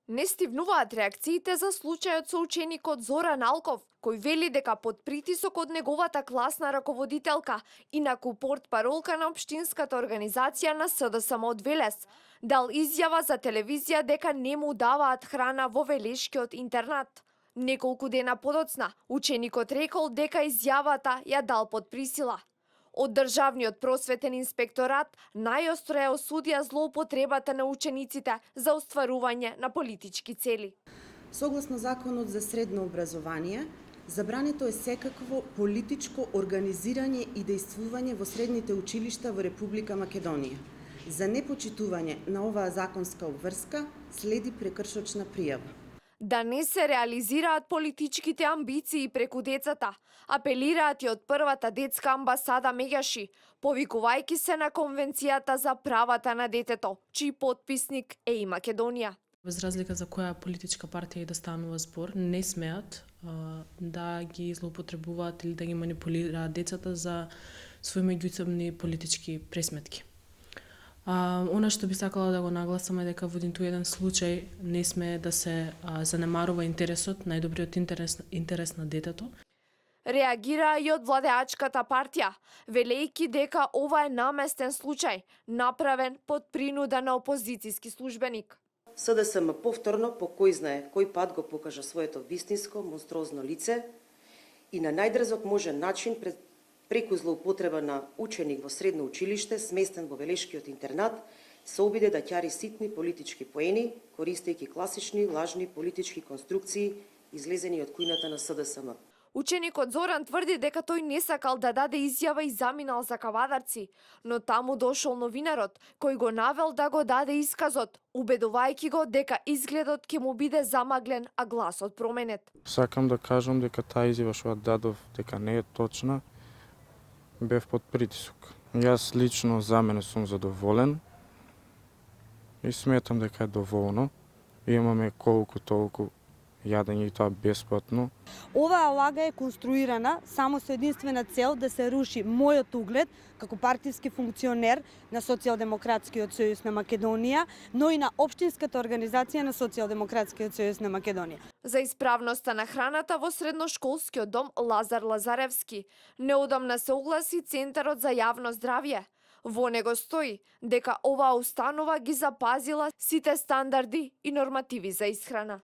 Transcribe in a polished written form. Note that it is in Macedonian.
Не стивнуваат реакциите за случајот со ученикот Зоран Алков, кој вели дека под притисок од неговата класна раководителка, инаку портпаролка на општинската организација на СДСМ од Велес, дал изјава за телевизија дека не му даваат храна во велешкиот интернат. Неколку дена подоцна, ученикот рекол дека изјавата ја дал под присила. Од Државниот просветен инспекторат најостро ја осудија злоупотребата на учениците за остварување на политички цели. Согласно Законот за средно образование, забрането е секакво политичко организирање и дејствување во средните училишта во Република Македонија. За непочитување на оваа законска обврска следи прекршочна пријава. Да не се реализираат политичките амбиции преку децата, апелираат и од првата детска амбасада Меѓаши, повикувајќи се на Конвенцијата за правата на детето, чиј потписник е и Македонија. Без разлика за која политичка партија и да станува збор, не смеат да ги злоупотребуваат или да ги манипулираат децата за своји меѓусебни политички пресметки. Она што би сакала да го нагласам е дека во еден случај не сме да се занемарува интересот, најдобриот интерес на детето. Реагира и од владеачката партија, велејќи дека ова е наместен случај, направен под принуда на опозицијски службеник. СДСМ повторно по кој знае кој пат го покажа своето вистинско, монструозно лице и на најдрзок можен начин преку злоупотреба на ученик во средно училиште, сместен во велешкиот интернат, се обиде да ќари ситни политички поени, користејќи класични лажни политички конструкции излезени од кујната на СДСМ. Ученикот Зоран тврди дека тој не сакал да даде изјава и заминал за Кавадарци, но таму дошол новинарот, кој го навел да го даде исказот, убедувајќи го дека изгледот ќе му биде замаглен, а гласот променет. Сакам да кажам дека таа изјава што дадов дека не е точна, бев под притисок. Јас лично за мене сум задоволен и сметам дека е доволно. Имаме колку толку јадење и тоа бесплатно. Оваа лага е конструирана само со единствена цел да се руши мојот углед како партиски функционер на Социјалдемократскиот сојуз на Македонија, но и на општинската организација на Социјалдемократскиот сојуз на Македонија. За исправноста на храната во средношколскиот дом Лазар Лазаревски неодамна се огласи Центарот за јавно здравје. Во него стои дека оваа установа ги запазила сите стандарди и нормативи за исхрана.